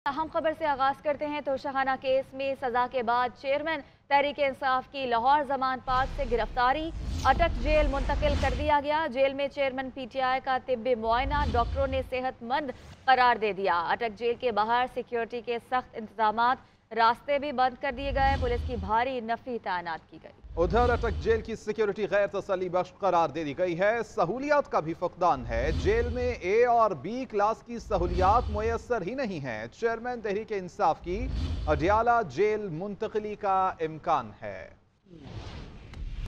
अहम खबर से आगाज करते हैं। तोशाखाना केस में सजा के बाद चेयरमैन तहरीक इंसाफ की लाहौर जमान पार्क से गिरफ्तारी, अटक जेल मुंतकिल कर दिया गया। जेल में चेयरमैन पीटीआई का तिब्बी मुआयना, डॉक्टरों ने सेहतमंद करार दे दिया। अटक जेल के बाहर सिक्योरिटी के सख्त इंतजाम, रास्ते भी बंद कर दिए गए। पुलिस की भारी नफरी तैनात की गई। उधर अटक जेल की सिक्योरिटी गैर तसल्ली बख्श करार दे दी गई है। सहूलियात का भी फुकदान है। जेल में ए और बी क्लास की सहूलियात मुयस्सर ही नहीं है। चेयरमैन तहरीक इंसाफ की अडियाला जेल मुंतकली का इम्कान है।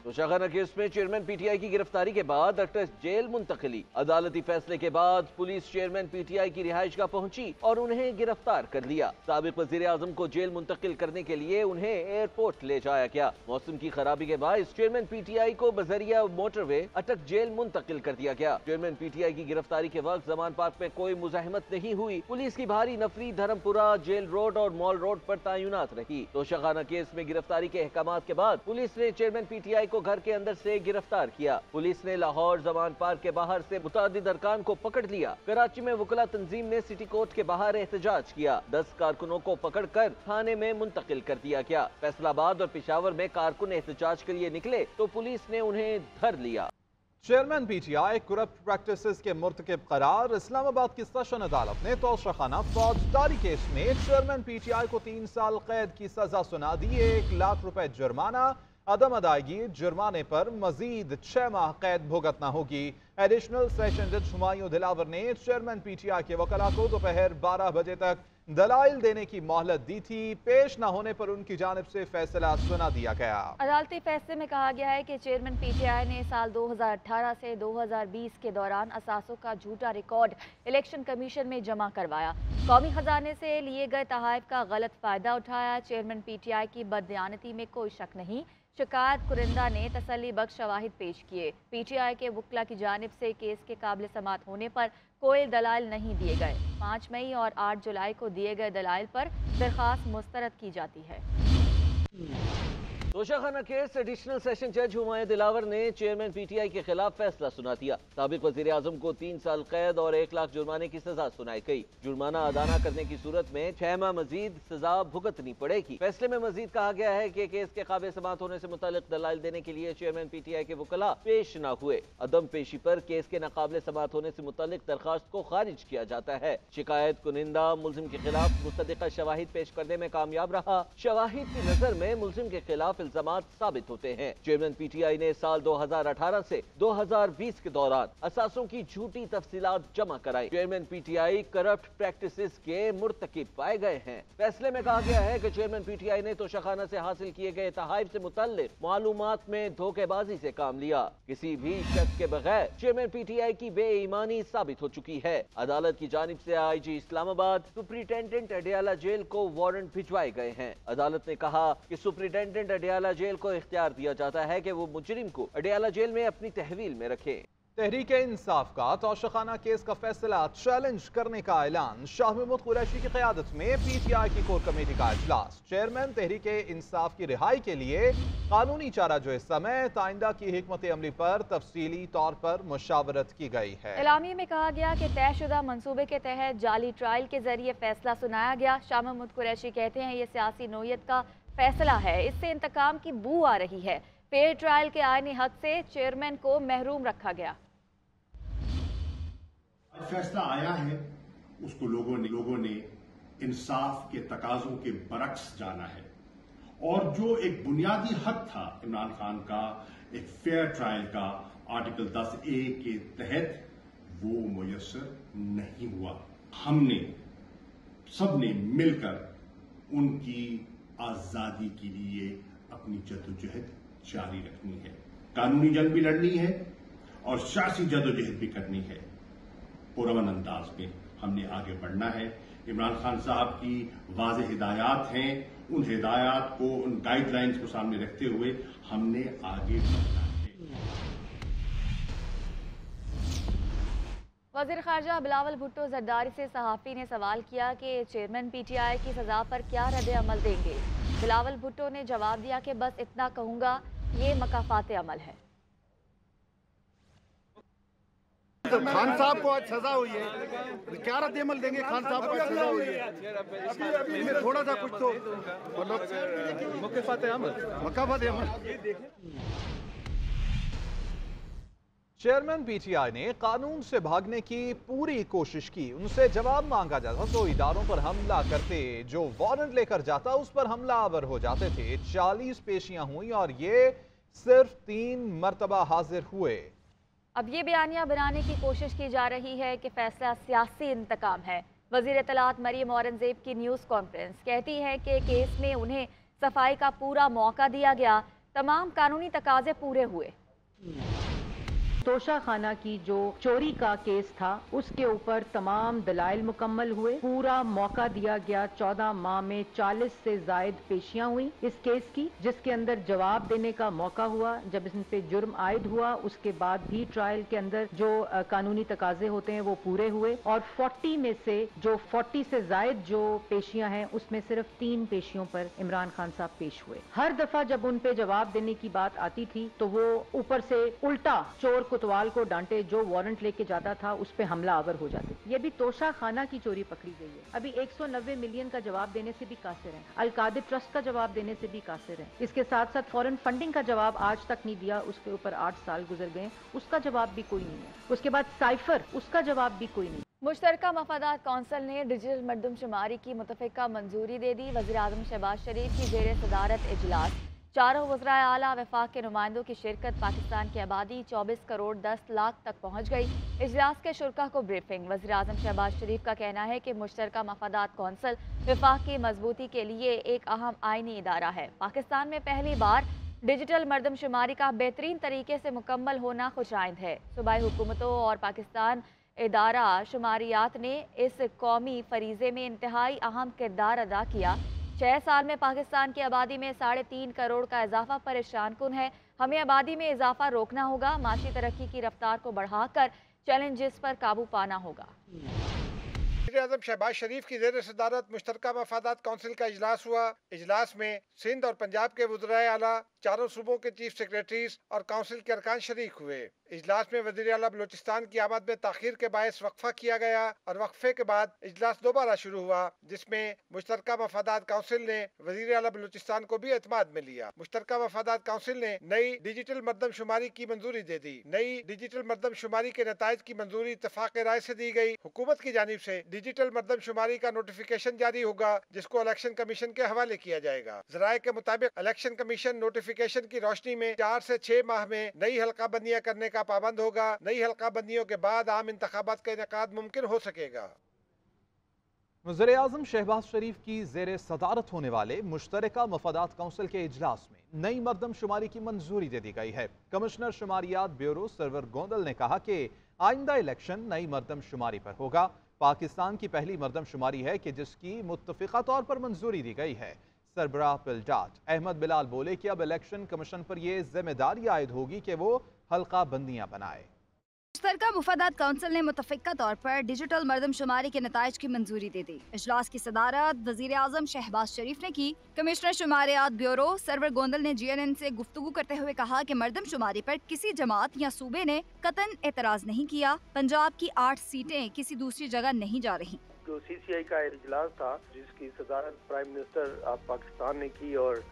तोशाखाना केस में चेयरमैन पीटीआई की गिरफ्तारी के बाद अटक जेल मुंतकली। अदालती फैसले के बाद पुलिस चेयरमैन पीटीआई की रिहाइशगाह पहुंची और उन्हें गिरफ्तार कर लिया। साबिक वजीर आजम को जेल मुंतकिल करने के लिए उन्हें एयरपोर्ट ले जाया गया। मौसम की खराबी के बायस चेयरमैन पीटीआई को बजरिया मोटरवे अटक जेल मुंतकिल कर दिया गया। चेयरमैन पीटीआई की गिरफ्तारी के वक्त जमान पार्क में कोई मुजाहिमत नहीं हुई। पुलिस की भारी नफरी धर्मपुरा, जेल रोड और मॉल रोड पर तैनात रही। तोशाखाना केस में गिरफ्तारी के अहकामात के बाद पुलिस ने चेयरमैन पीटीआई को घर के अंदर से गिरफ्तार किया। पुलिस ने लाहौर जमान पार्क के बाहर से मुतादिद अरकान को पकड़ लिया। कराची में वकला तंजीम ने सिटी कोर्ट के बाहर एहतजाज किया। 10 कारकुनों को पकड़कर थाने में मुंतकिल कर दिया गया। फैसलाबाद और पेशावर में कारकुन एहतजाज के लिए निकले तो पुलिस ने उन्हें धर लिया। चेयरमैन पीटीआई करप्ट प्रैक्टिसेस के मुर्तकिब करार। इस्लामाबाद की सेशन अदालत ने तोशाखाना फौजदारी केस में चेयरमैन पीटीआई को 3 साल कैद की सजा सुना दी। 1 लाख रुपए जुर्माना, अदम अदायगी जुर्माने पर मजीद 6 माह कैद भुगतना होगी। एडिशनल सेशन जज हुमायूं दिलावर ने चेयरमैन पीटीआई के वकला को दोपहर 12 बजे तक दलाइल देने की मोहलत दी थी। पेश न होने पर उनकी जानिब से फैसला सुना दिया गया। अदालती फैसले में कहा गया है कि चेयरमैन पीटीआई ने साल 2018 से 2020 के दौरान असासों का झूठा रिकॉर्ड इलेक्शन कमीशन में जमा करवाया, कौमी खजाने से लिए गए तहाइफ का गलत फायदा उठाया। चेयरमैन पीटीआई की बददियानती में कोई शक नहीं। शिकायत कुरिंदा ने तसल्ली बख्श शवाहिद पेश किए। पीटीआई के वकला की जानिब से केस के काबिल समात होने पर कोई दलाइल नहीं दिए गए। 5 मई और 8 जुलाई को दिए गए दलाइल पर दरख्वास्त मुस्तरद की जाती है। तोशाखाना केस एडिशनल सेशन जज हुमायूं दिलावर ने चेयरमैन पीटीआई के खिलाफ फैसला सुना दिया। साबिक वजीर आजम को 3 साल कैद और 1 लाख जुर्माने की सजा सुनाई गई। जुर्माना अदा न करने की सूरत में 6 माह मजीद सजा भुगतनी पड़ेगी। फैसले में मजीद कहा गया है कि केस के काबिल समात होने से मुतालिक दलाइल देने के लिए चेयरमैन पीटीआई के वकला पेश न हुए। अदम पेशी पर केस के नाकाबिल समात होने से मुतालिक दरखास्त को खारिज किया जाता है। शिकायत कुनिंदा मुल्जिम के खिलाफ मुस्तदिका शवाहिद पेश करने में कामयाब रहा। शवाहिद की नजर में मुल्जिम के खिलाफ इल्जामात साबित होते हैं। चेयरमैन पीटीआई ने साल 2018 से 2020 के दौरान असासों की झूठी तफसीलात जमा कराई। चेयरमैन पीटीआई करप्ट प्रैक्टिसेस के मुर्तकिब पाए गए हैं। फैसले में कहा गया है कि चेयरमैन पीटीआई ने तोशाखाना से हासिल किए गए तहाइफ से मुतल्लिक मालूमात में धोखेबाजी से काम लिया। किसी भी शक के बगैर चेयरमैन पीटीआई की बेईमानी साबित हो चुकी है। अदालत की जानिब से IG Islamabad, superintendent Adiala jail को वारंट भिजवाए गए हैं। अदालत ने कहा कि सुप्रिंटेंडेंट अडियाला जेल को इख्तियार दिया जाता है कि वो मुजरिम को अडियाला जेल में अपनी तहवील में रखे। तहरीक इंसाफ का तोशाखाना केस का फैसला चैलेंज करने का ऐलान। शाह महमूद कुरैशी की क़यादत में पीटीआई की कोर कमेटी का इजलास। चेयरमैन तहरीक इंसाफ की रिहाई के लिए कानूनी चारा जो समेत आइंदा की हिकमत अमली पर तफसीली तौर पर मुशावरत की गई है। एलामिया में कहा गया कि तयशुदा मंसूबे के तहत जाली ट्रायल के जरिए फैसला सुनाया गया। शाह महमूद कुरैशी कहते हैं ये सियासी नोयत का फैसला है, इससे इंतकाम की बू आ रही है। फेयर ट्रायल के आईनी हक से चेयरमैन को महरूम रखा गया। फैसला आया है उसको लोगों ने इंसाफ के तकाजों के बरक्स जाना है और जो एक बुनियादी हक था इमरान खान का एक फेयर ट्रायल का आर्टिकल 10A के तहत वो मुयस्सर नहीं हुआ। हमने सबने मिलकर उनकी आजादी के लिए अपनी जद्दोजहद जारी रखनी है। कानूनी जंग भी लड़नी है और सियासी जद्दोजहद भी करनी है। पुरअमन अंदाज में हमने आगे बढ़ना है। इमरान खान साहब की वाज़ेह हिदायत हैं, उन हिदायत को, उन गाइडलाइंस को सामने रखते हुए हमने आगे बढ़ना है। वज़ीर ख़ारजा बिलावल भुट्टो ज़रदारी से सहाफ़ी ने सवाल किया कि चेयरमैन पीटीआई की सज़ा पर क्या रद्द अमल देंगे। बिलावल भुट्टो ने जवाब दिया कि बस इतना कहूँगा, ये मकाफ़ात अमल है। खान साहब को आज सजा हुई है, क्या रद्द अमल देंगे? खान साहब को आज सजा हुई है, इनमें थोड़ा सा कुछ तो मतलब मकाफत अमल। चेयरमैन पीटीआई ने कानून से भागने की पूरी कोशिश की। उनसे जवाब मांगा जाता तो इदारों पर हमला करते, जो वारंट लेकर जाता उस पर हमलावर हो जाते थे। 40 पेशियां हुई और ये सिर्फ 3 मरतबा हाजिर हुए। अब ये बयानिया बनाने की कोशिश की जा रही है कि फैसला सियासी इंतकाम है। वजीर इत्तलात मरियम औरंगजेब की न्यूज़ कॉन्फ्रेंस कहती है कि केस में उन्हें सफाई का पूरा मौका दिया गया, तमाम कानूनी तकाजे पूरे हुए। तोशा खाना की जो चोरी का केस था उसके ऊपर तमाम दलाइल मुकम्मल हुए, पूरा मौका दिया गया। 14 माह में 40 से जायद पेशियां हुई इस केस की, जिसके अंदर जवाब देने का मौका हुआ। जब इन पे जुर्म आयद हुआ उसके बाद भी ट्रायल के अंदर जो कानूनी तकाजे होते हैं वो पूरे हुए, और 40 में से जो 40 से जायद जो पेशियां हैं उसमें सिर्फ 3 पेशियों पर इमरान खान साहब पेश हुए। हर दफा जब उन पे जवाब देने की बात आती थी तो वो ऊपर से उल्टा चोर कोतवाल को डांटे, जो वारंट लेके जाता था उस पे हमला आवर हो जाते। ये भी तोशा खाना की चोरी पकड़ी गई है। अभी 190 मिलियन का जवाब देने से भी कासिर है, अलकादिर ट्रस्ट का जवाब देने से भी कासिर है। इसके साथ साथ फॉरेन फंडिंग का जवाब आज तक नहीं दिया, उसके ऊपर 8 साल गुजर गए, उसका जवाब भी कोई नहीं है। उसके बाद साइफर, उसका जवाब भी कोई नहीं। मुश्तरका मफादात कौंसिल ने डिजिटल मरदमशुमारी की मुतफ़िका मंजूरी दे दी। वज़ीर आज़म शहबाज शरीफ की ज़ेर सदारत इजलास, चारों वज़राए आला वफाक के नुमाइंदों की शिरकत। पाकिस्तान की आबादी 24 करोड़ 10 लाख तक पहुँच गई। इजलास के शुरका को ब्रीफिंग। वज़ीर आज़म शहबाज शरीफ का कहना है कि मुश्तरका मफादात कौंसिल वफाक की मजबूती के लिए एक अहम आइनी इदारा है। पाकिस्तान में पहली बार डिजिटल मरदमशुमारी का बेहतरीन तरीके से मुकम्मल होना खुशाइंद है। सूबाई हुकूमतों और पाकिस्तान इदारा शुमारियात ने इस कौमी फरीज़े में इंतहाई अहम किरदार अदा किया। 6 साल में पाकिस्तान की आबादी में 3.5 करोड़ का इजाफा परेशान कुन है। हमें आबादी में इजाफा रोकना होगा, माशी तरक्की की रफ्तार को बढ़ाकर चैलेंजेस पर काबू पाना होगा। वज़ीर-ए-आज़म शहबाज शरीफ की ज़ेर सदारत मुश्तरका मफादात कौंसिल का इजलास हुआ। इजलास में सिंध और पंजाब के वज़राए आला, चारों सूबों के चीफ सेक्रेटरीज और काउंसिल के अरकान शरीक हुए। इजलास में वज़ीर आला बलूचिस्तान की आमद में ताखीर के बायस वक्फा किया गया और वक्फे के बाद इजलास दोबारा शुरू हुआ, जिसमें मुश्तरका मफादात काउंसिल ने वज़ीर आला बलूचिस्तान को भी एतमाद में लिया। मुश्तरका मफादात काउंसिल ने नई डिजिटल मरदमशुमारी की मंजूरी दे दी। नई डिजिटल मरदमशुमारी के नताइज की मंजूरी इत्तफाक राय से दी गई। हुकूमत की जानिब से डिजिटल मरदमशुमारी का नोटिफिकेशन जारी होगा, जिसको इलेक्शन कमीशन के हवाले किया जाएगा। ज़राए के मुताबिक इलेक्शन कमीशन नोटिफिकेशन की रोशनी में 4 से 6 माह में नई हल्का बंदियां करने का पाबंद होगा। नई हल्का बंदियों के बाद आम इंतखाबात का इनेकाद मुमकिन हो सकेगा। वज़ीर आज़म शहबाज शरीफ की ज़ेर सदारत होने वाले मुश्तरका मफादात काउंसिल के इजलास में नई मरदमशुमारी की मंजूरी दे दी गई है। कमिश्नर शुमारियात ब्यूरो सरवर गोंदल ने कहा कि आइंदा इलेक्शन नई मरदमशुमारी पर होगा। पाकिस्तान की पहली मरदमशुमारी है कि जिसकी मुत्तफ़िक़ा तौर पर मंजूरी दी गई है। सरबराह पिलडाट अहमद बिलाल बोले कि अब इलेक्शन कमीशन पर यह जिम्मेदारी आयद होगी कि वो हल्का बंदियां बनाए। मुश्तरका मुफादात काउंसिल ने मुतफ़िक़ा तौर पर डिजिटल मरदमशुमारी के नताइज की मंजूरी दे दी। इजलास की सदारत वज़ीर आज़म शहबाज शरीफ ने की। कमिश्नर शुमारियात ब्यूरो सरवर गोंदल ने GNN से गुफ्तगू करते हुए कहा कि मरदमशुमारी पर किसी जमात या सूबे ने कतन एतराज़ नहीं किया। पंजाब की 8 सीटें किसी दूसरी जगह नहीं जा रही। जो CCI का इजलास था, जिसकी सदारत प्राइम मिनिस्टर पाकिस्तान ने की और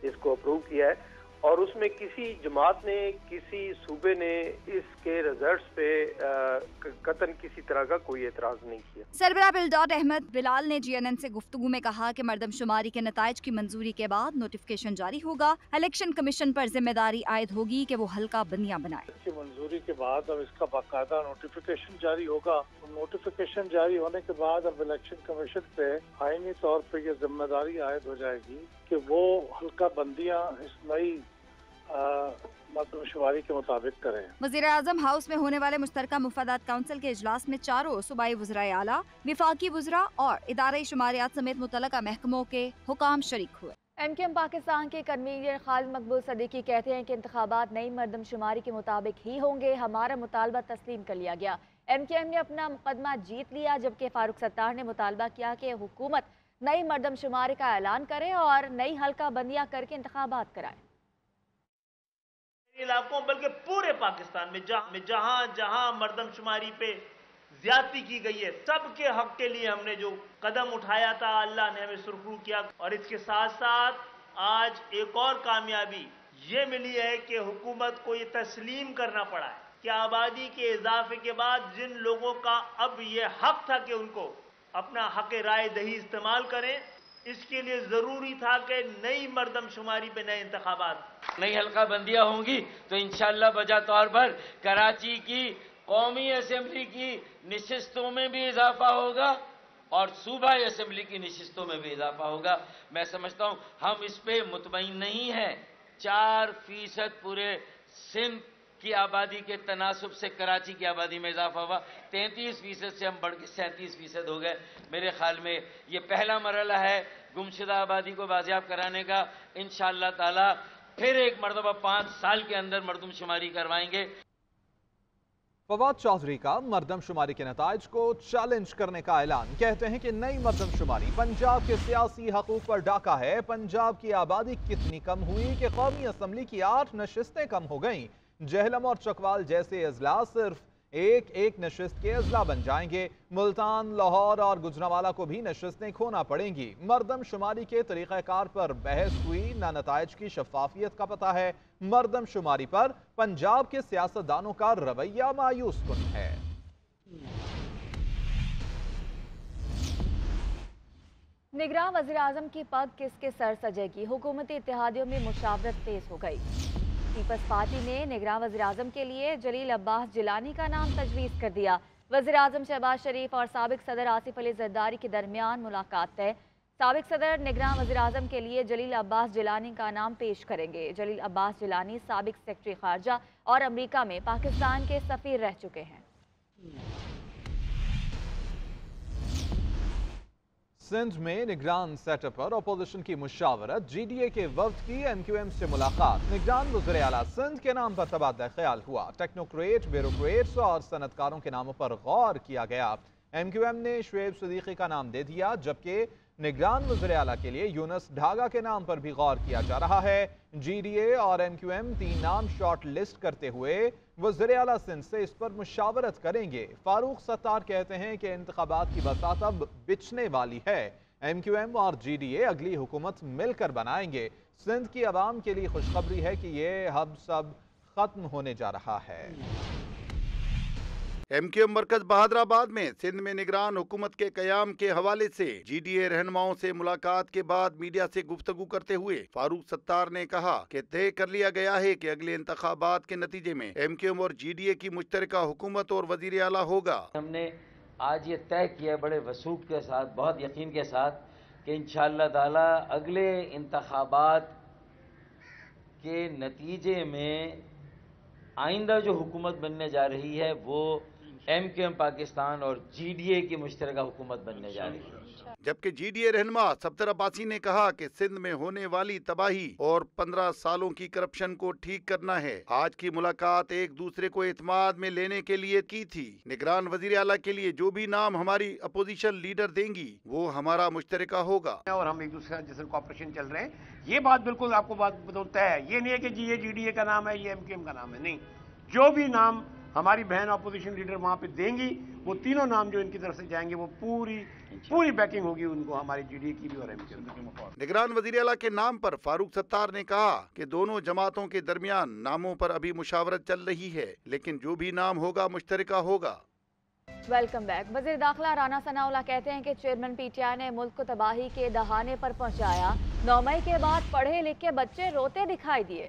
इसको अप्रूव किया है, और उसमें किसी जमात ने, किसी सूबे ने इसके रिजल्ट्स पे कतन किसी तरह का कोई एतराज नहीं किया। सरबराह बिलडाट अहमद बिलाल ने GNN से गुफ्तगू में कहा कि मरदमशुमारी के नताइज की मंजूरी के बाद नोटिफिकेशन जारी होगा। इलेक्शन कमीशन पर जिम्मेदारी आयद होगी कि वो हल्का बंदियां बनाए। इसकी मंजूरी के बाद अब इसका बाकायदा नोटिफिकेशन जारी होगा। नोटिफिकेशन जारी होने के बाद अब इलेक्शन कमीशन पे आईनी तौर पे ये जिम्मेदारी आयद हो जाएगी कि वो हल्का बंदियां इस नई मरदमशुमारी के मुताबिक करें। वज़ीर आज़म हाउस में होने वाले मुश्तरका मुफादात काउंसिल के इजलास में चारों सूबाई वज़राए आला, विफाकी वज़रा और इदारे शुमारियात समेत मुतल्लका महकमों के हुकाम शरीक हुए। MKM पाकिस्तान के कन्वीनर खालिद मकबूल सदीकी कहते हैं कि इंतखाबात नई मरदमशुमारी के मुताबिक ही होंगे। हमारा मुतालबा तस्लीम कर लिया गया। MKM ने अपना मुकदमा जीत लिया, जबकि फारूक सत्तार ने मुतालबा किया कि हुकूमत नई मरदमशुमारी का ऐलान करे और नई हल्का बंदियां करके इंतखाबात कराए। علاقوں بلکہ پورے پاکستان میں جہاں جہاں مردم شماری پہ زیادتی کی گئی ہے، سب کے حق کے لیے ہم نے جو قدم اٹھایا تھا، اللہ نے ہمیں سرخرو کیا. اور اس کے ساتھ ساتھ آج ایک اور کامیابی یہ ملی ہے کہ حکومت کو یہ تسلیم کرنا پڑا ہے کہ آبادی کے اضافے کے بعد جن لوگوں کا اب یہ حق تھا کہ ان کو اپنا حق رائے دہی استعمال کریں، اس کے لیے ضروری تھا کہ نئی مردم شماری پہ نئے انتخابات، نئی حلقہ بندیاں ہوں گی تو انشاءاللہ بجا طور پر کراچی کی قومی اسمبلی کی نشستوں میں بھی اضافہ ہوگا اور صوبائی اسمبلی کی نشستوں میں بھی اضافہ ہوگا. میں سمجھتا ہوں ہم اس پہ مطمئن نہیں ہیں. 4% پورے سندھ کی آبادی کے تناسب سے کراچی کی آبادی میں اضافہ ہوا. 33% سے ہم بڑھ کے 37% ہو گئے. میرے خیال میں یہ پہلا مرحلہ ہے گمشدہ آبادی کو بازیاب کرانے کا. انشاءاللہ تعالی پھر ایک مرتبہ 5 سال کے اندر مردم شماری کروائیں گے. فواد چودھری کا مردم شماری کے نتائج کو چیلنج کرنے کا اعلان. کہتے ہیں کہ نئی مردم شماری پنجاب کے سیاسی حقوق پر ڈاکہ ہے. پنجاب کی آبادی کتنی کم ہوئی کہ قومی اسمبلی کی 8 نشستیں کم ہو گئیں. جہلم اور چکوال جیسے اضلاع صرف ایک نشست کے اضلاع بن جائیں گے. ملتان، لاہور اور گجرانوالہ کو بھی نشستیں کھونا پڑیں گی. مردم شماری کے طریقہ کار پر بحث ہوئی. نہ نتائج کی شفافیت کا پتہ ہے. مردم شماری پر پنجاب کے سیاستدانوں کا رویہ مایوس کن ہے. نگراں وزیر اعظم کی پگ کس کے سر سجے گی؟ حکومتی اتحادیوں میں مشاورت تیز ہو گئی. پیپلز پارٹی نے نگراں وزیر اعظم کے لیے جلیل عباس جیلانی کا نام تجویز کر دیا. وزیر اعظم شہباز شریف اور سابق صدر آصف علی زرداری کے درمیان ملاقات طے. سابق صدر نگراں وزیر اعظم کے لیے جلیل عباس جیلانی کا نام پیش کریں گے. جلیل عباس جیلانی سابق سیکرٹری خارجہ اور امریکہ میں پاکستان کے سفیر رہ چکے ہیں. سندھ میں نگران سیٹ اپ پر اپوزیشن کی مشاورت. جی ڈی اے کے وفد کی ایم کیو ایم سے ملاقات. نگران وزیر اعلیٰ سندھ کے نام پر تبادلہ خیال ہوا. ٹیکنوکریٹ، بیوروکریٹس اور صنعتکاروں کے ناموں پر غور کیا گیا. ایم کیو ایم نے شعیب صدیقی کا نام دے دیا، جبکہ نگران وزیر اعلیٰ کے لیے یونس ڈھاگا کے نام پر بھی غور کیا جا رہا ہے. جی ڈی اے اور ایم کیو ایم 3 نام شارٹ لسٹ کرتے ہوئے وزیر اعلیٰ سندھ سے اس پر مشاورت کریں گے. فاروق ستار کہتے ہیں کہ انتخابات کی بساط اب بچھنے والی ہے. ایم کیو ایم اور جی ڈی اے اگلی حکومت مل کر بنائیں گے. سندھ کی عوام کے لیے خوشخبری ہے کہ یہ ہب سب ختم ہونے جا رہا ہے. ایم کیو ایم مرکز بہادر آباد میں سندھ میں نگران حکومت کے قیام کے حوالے سے جی ڈی اے رہنماؤں سے ملاقات کے بعد میڈیا سے گفتگو کرتے ہوئے فاروق ستار نے کہا کہ طے کر لیا گیا ہے کہ اگلے انتخابات کے نتیجے میں ایم کیو ایم اور جی ڈی اے کی مشترکہ حکومت اور وزیر اعلیٰ ہوگا. ہم نے آج یہ طے کیا بڑے وثوق کے ساتھ، بہت یقین کے ساتھ، کہ انشاءاللہ تعالی اگلے انتخابات کے نتیجے میں آئندہ جو حکومت بننے جا رہی ہے وہ ایم کیو ایم پاکستان اور جی ڈی اے کی مشترکہ حکومت بننے جا رہی ہے. جبکہ جی ڈی اے رہنما صفدر عباسی نے کہا کہ سندھ میں ہونے والی تباہی اور 15 سالوں کی کرپشن کو ٹھیک کرنا ہے. آج کی ملاقات ایک دوسرے کو اعتماد میں لینے کے لیے کی تھی. نگران وزیر اعلیٰ کے لیے جو بھی نام ہماری اپوزیشن لیڈر دیں گی وہ ہمارا مشترکہ ہوگا. اور ہم ایک دوسرے جیسے کوآپریشن چل رہے ہیں. یہ بات بالکل آپ کو بات بتاتا ہے. یہ نہیں ہے کہ جی ڈی اے کا نام ہے، یہ ایم کیو ایم کا نام ہے. نہیں، جو بھی نام ہماری بہن اپوزیشن لیڈر وہاں پہ دیں گی وہ تینوں نام جو ان کی طرف سے جائیں گے وہ پوری بیکنگ ہوگی ان کو، ہماری جی ڈی اے کی بھی اور ایم کیو ایم کی. نگران وزیر اعلیٰ کے نام پر فاروق ستار نے کہا کہ دونوں جماعتوں کے درمیان ناموں پر ابھی مشاورت چل رہی ہے، لیکن جو بھی نام ہوگا مشترکہ ہوگا. Welcome back. وزیر داخلہ رانا ثناء اللہ کہتے ہیں کہ چیئرمین پی ٹی آئی نے ملک کو تباہی کے دہانے پر پہنچایا. 9 مئی کے بعد پڑھے لکھے بچے روتے دکھائی دیے.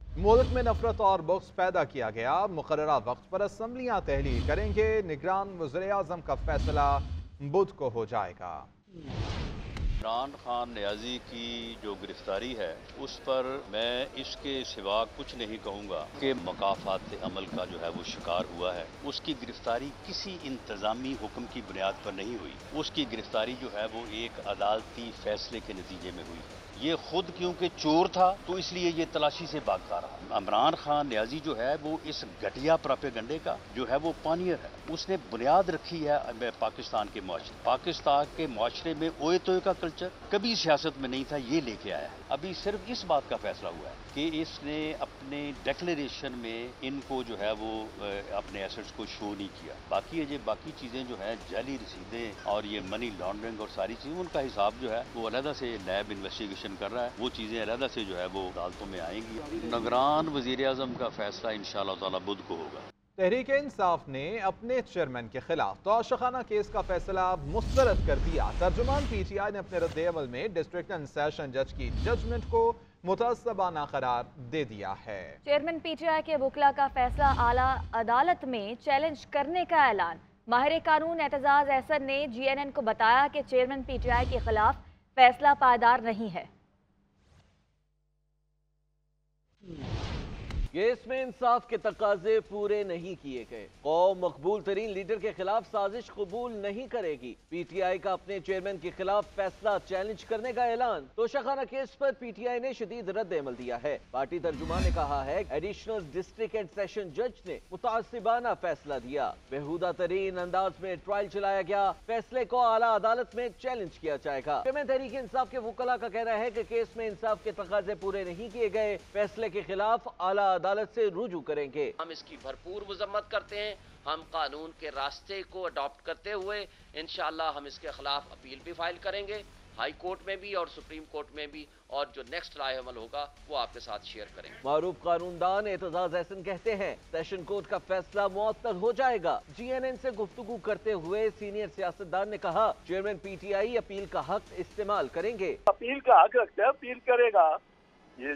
ملک میں نفرت اور بغض پیدا کیا گیا. مقررہ وقت پر اسمبلیاں تحلیل کریں گے. نگران وزیر اعظم کا فیصلہ بدھ کو ہو جائے گا. عمران خان نیازی کی جو گرفتاری ہے اس پر میں اس کے سوا کچھ نہیں کہوں گا کہ مکافات عمل کا جو ہے وہ شکار ہوا ہے. اس کی گرفتاری کسی انتظامی حکم کی بنیاد پر نہیں ہوئی. اس کی گرفتاری جو ہے وہ ایک عدالتی فیصلے کے نتیجے میں ہوئی. ये खुद क्योंकि चोर था तो इसलिए ये तलाशी से भागता रहा। इमरान खान नियाजी जो है वो इस घटिया प्रोपेगंडे का जो है वो पानियर है। उसने बुनियाद रखी है पाकिस्तान के माशरे। पाकिस्तान के माशरे में ओए तोए का कल्चर कभी सियासत में नहीं था, ये लेके आया है। अभी सिर्फ इस बात का फैसला हुआ है कि इसने अपने डिक्लेरेशन में इनको जो है वो अपने एसेट्स को शो नहीं किया। बाकी ये बाकी चीज़ें जो है जाली रसीदें और ये मनी लॉन्ड्रिंग और सारी चीज़ें, उनका हिसाब जो है वो अलहदा से नैब इन्वेस्टिगेशन कर रहा है। वो चीज़ें अलहदा से जो है वो अदालतों में आएंगी। निगरान वज़ीर आज़म का फैसला इंशाअल्लाह ताला बुध को होगा। तहरीक इंसाफ ने अपने चेयरमैन के खिलाफ तोशाखाना केस का फैसला मुस्तरद कर दिया। तर्जुमान PTI ने अपने रद्द-ए-अमल में डिस्ट्रिक्ट एंड सेशन जज की जजमेंट को मुतअस्सबाना करार दे दिया है। चेयरमैन PTI के वकला का फैसला आला अदालत में चैलेंज करने का ऐलान। माहिर कानून एतजाज एहसन ने GNN को बताया कि चेयरमैन PTI के खिलाफ फैसला पायदार नहीं है। केस में इंसाफ के तकाजे पूरे नहीं किए गए। कौम मकबूल तरीन लीडर के खिलाफ साजिश कबूल नहीं करेगी। PTI का अपने चेयरमैन के खिलाफ फैसला चैलेंज करने का ऐलान। तोशाखाना केस पर PTI ने शदीद रद्द अमल दिया है। पार्टी तर्जुमान ने कहा है एडिशनल डिस्ट्रिक्ट एंड सेशन जज ने मुतासिबाना फैसला दिया। बेहुदा तरीन अंदाज में ट्रायल चलाया गया। फैसले को आला अदालत में चैलेंज किया जाएगा। चेयरमैन तहरीक इंसाफ के वकला का कहना है कि केस में इंसाफ के तकाजे पूरे नहीं किए गए। फैसले के खिलाफ आला अदालत से रुजू करेंगे। हम इसकी भरपूर मजम्मत करते हैं। हम कानून के रास्ते को अडॉप्ट करते हुए इंशाअल्लाह हम इसके खिलाफ अपील भी फाइल करेंगे, हाई कोर्ट में भी और सुप्रीम कोर्ट में भी, और जो नेक्स्ट राय अमल होगा वो आपके साथ शेयर करेंगे। मारूफ कानूनदान एतजाज एहसन कहते हैं सेशन कोर्ट का फैसला मुअत्तल हो जाएगा। GNN से गुफ्तगू करते हुए सीनियर सियासतदान ने कहा चेयरमैन PTI अपील का हक इस्तेमाल करेंगे। अपील का हक रखते हैं, अपील करेगा, ये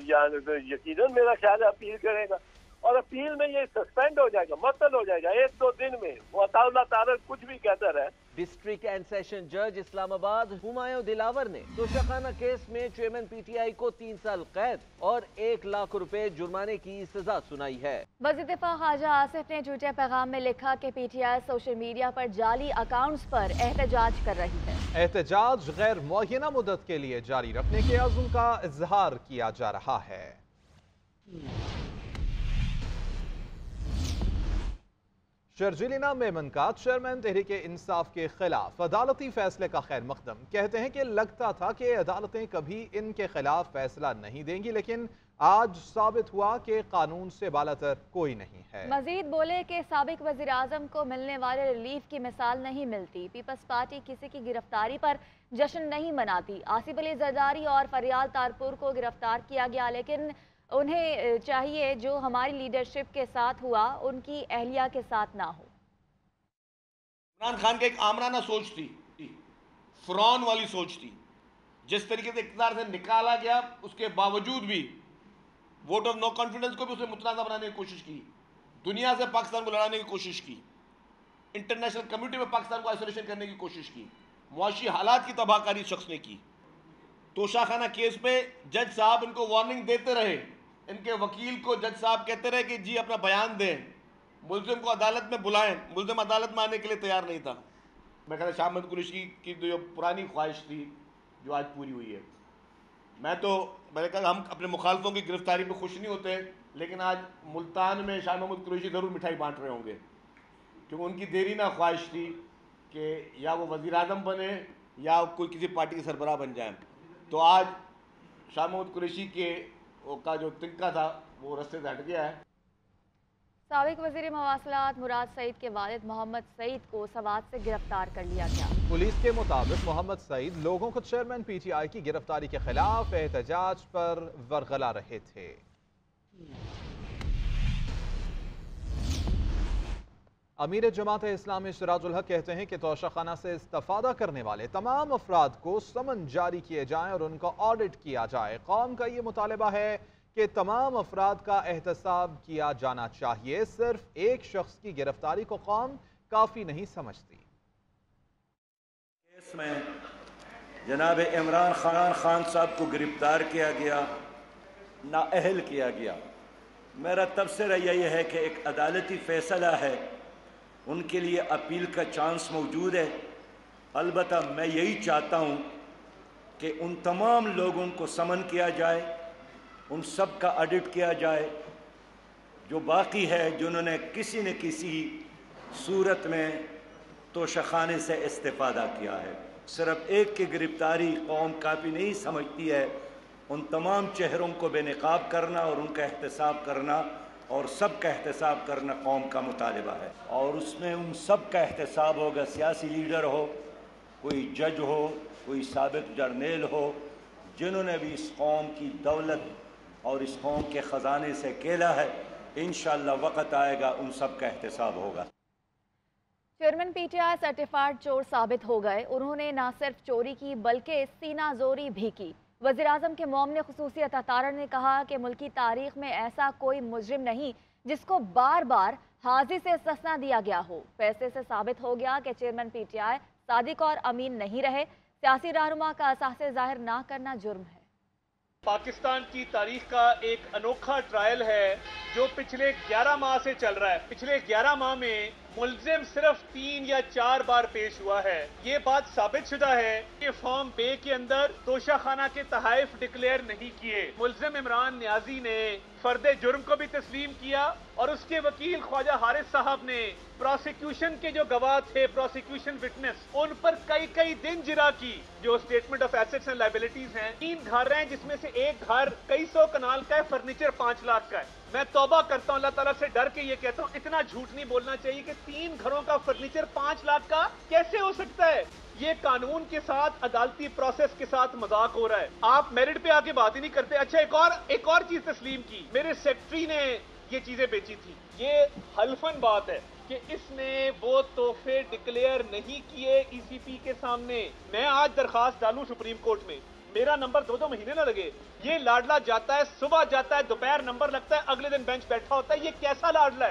यकीनन मेरा ख्याल है अपील करेगा, और अपील में ये सस्पेंड हो जाएगा, मुअत्तल हो जाएगा 1-2 दिन में। वो अताउल्लाह ताला कुछ भी कहता रहे। डिस्ट्रिक्ट एंड सेशन जज इस्लामाबाद हुमायूं दिलावर ने तोशाखाना केस में चेयरमैन PTI को 3 साल कैद और 1 लाख रुपए जुर्माने की सजा सुनाई है। वज़ीर दिफा ख्वाजा आसिफ ने ट्विटर पैगाम में लिखा कि PTI सोशल मीडिया पर जाली अकाउंट्स पर एहतजाज कर रही है। एहतजाज गैर मुअय्यना मुद्दत के लिए जारी रखने के अज़्म का इजहार किया जा रहा है। शर्जीलिना मेमन का चेयरमैन तहरीक इंसाफ के खिलाफ अदालती फैसले का खैर मकदम। कहते हैं कि लगता था कि अदालतें कभी इनके खिलाफ फैसला नहीं देंगी, लेकिन आज साबित हुआ कि कानून से बालातर कोई नहीं है। मजीद बोले कि साबिक वज़ीर आज़म को मिलने वाले रिलीफ की मिसाल नहीं मिलती। पीपल्स पार्टी किसी की गिरफ्तारी पर जश्न नहीं मनाती। आसिफ अली जरदारी और फरियाल तारपुर को गिरफ्तार किया गया, लेकिन उन्हें चाहिए जो हमारी लीडरशिप के साथ हुआ उनकी अहलिया के साथ ना हो। इमरान खान का एक आमराना सोच थी, फ़िरौन वाली सोच थी। जिस तरीके से इक़्तिदार से निकाला गया उसके बावजूद भी वोट ऑफ नो कॉन्फिडेंस को भी उसने मुतनाज़ा बनाने की कोशिश की, दुनिया से पाकिस्तान को लड़ाने की कोशिश की, इंटरनेशनल कम्युनिटी में पाकिस्तान को आइसोलेशन करने की कोशिश की, मुआशी हालात की तबाहकारी शख्स ने की। तोशाखाना केस पे जज साहब इनको वार्निंग देते रहे, इनके वकील को जज साहब कहते रहे कि जी अपना बयान दें, मुल्ज़िम को अदालत में बुलाएं। मुल्ज़िम अदालत में आने के लिए तैयार नहीं था। मैं कहता शाह महमूद कुरैशी की जो पुरानी ख्वाहिश थी जो आज पूरी हुई है। मैंने कहा हम अपने मुखालफों की गिरफ्तारी में खुश नहीं होते, लेकिन आज मुल्तान में शाह महमूद कुरैशी ज़रूर मिठाई बांट रहे होंगे, क्योंकि उनकी देरी ना ख्वाहिश थी कि या वो वज़ीर आज़म बने या कोई किसी पार्टी के सरबराह बन जाए। तो आज शाह महमूद कुरैशी का जो तिनका था वो रास्ते से हट गया है। साबिक वज़ीर मवासलात मुराद सईद के वालिद मोहम्मद सईद को सवात से गिरफ्तार कर लिया गया। पुलिस के मुताबिक मोहम्मद सईद लोगों को चेयरमैन PTI की गिरफ्तारी के खिलाफ एहतजाज पर वरगला रहे थे। अमीर जमात इस्लामी सिराजुल हक कहते हैं कि तोशाखाना से इस्तेफादा करने वाले तमाम अफराद को समन जारी किए जाएं और उनका ऑडिट किया जाए। कौम का ये मुतालबा है कि तमाम अफराद का एहतसाब किया जाना चाहिए। सिर्फ एक शख्स की गिरफ्तारी को कौम काफ़ी नहीं समझती। केस में जनाब इमरान खान साहब को गिरफ्तार किया गया, नाअहल किया गया। मेरा तबसरा यही है कि एक अदालती फैसला है, उनके लिए अपील का चांस मौजूद है। अलबत्ता मैं यही चाहता हूँ کہ ان تمام لوگوں کو سمن کیا جائے, ان سب کا آڈٹ کیا جائے جو باقی ہے, جنہوں نے کسی نہ کسی صورت میں توشخانے سے استفادہ کیا ہے. صرف ایک کی گرفتاری قوم کافی نہیں سمجھتی ہے, ان تمام چہروں کو بے نقاب کرنا اور ان کا احتساب کرنا اور سب کا احتساب کرنا قوم کا مطالبہ ہے. اور اس میں ان سب کا احتساب ہوگا, سیاسی لیڈر ہو, کوئی جج ہو, کوئی سابق جرنیل ہو, جنہوں نے بھی اس قوم کی دولت اور اس قوم کے خزانے سے کھیلا ہے. انشاءاللہ وقت آئے گا ان سب کا احتساب ہوگا. Chairman P T I certified چور ثابت ہو گئے. انہوں نے نہ صرف چوری کی بلکہ سینہ زوری بھی کی. وزیراعظم کے معاون خصوصی عطا تارڑ نے کہا کہ ملکی تاریخ میں ایسا کوئی مجرم نہیں جس کو بار بار حاضری سے استثنا دیا گیا ہو. فیصلے سے ثابت ہو گیا کہ چیئرمین پی ٹی آئی صادق اور امین نہیں رہے. سیاسی رہنما کا اثاثے ظاہر نہ کرنا جرم ہے. پاکستان کی تاریخ کا ایک انوکھا ٹرائل ہے جو پچھلے 11 ماہ سے چل رہا ہے. پچھلے 11 ماہ میں ملزم صرف 3 یا 4 بار پیش ہوا ہے. یہ بات ثابت شدہ ہے کہ فارم بے کے اندر توشہ کے تحائف ڈکلیئر نہیں کیے. ملزم عمران نیازی نے فرد جرم کو بھی تسلیم کیا اور اس کے وکیل خواجہ حارث صاحب نے پروسیکیوشن کے جو گواہ تھے, پروسیکیوشن وٹنس, ان پر کئی دن جرا کی. جو statement of assets and liabilities ہیں, 3 گھر ہیں جس میں سے ایک گھر کئی سو کنال کا ہے, فرنیچر 5 لاکھ کا ہے. میں توبہ کرتا ہوں اللہ تعالیٰ سے ڈر کے یہ کہتا ہوں, اتنا جھوٹ نہیں بولنا چاہیے کہ 3 گھروں کا فرنیچر 5 لاکھ کا کیسے ہو سکتا ہے. یہ قانون کے ساتھ, عدالتی پروسیس کے ساتھ مذاق ہو رہا ہے. آپ میرٹ پہ آ کے بات ہی نہیں کرتے. اچھا ایک اور چیز تسلیم کی, میرے سیکٹری نے یہ چیزیں بیچی تھی. یہ حلفن بات ہے کہ اس نے وہ تحفے ڈکلیئر نہیں کیے ای سی پی کے سامنے. میں آج درخواست ڈالوں سپریم کورٹ میں, میرا نمبر 2 مہینے نہ لگے. یہ لاڈلا جاتا ہے, صبح جاتا ہے, دوپہر نمبر لگتا ہے, اگلے دن بینچ بیٹھا ہوتا ہے. یہ کیسا لاڈلا ہے؟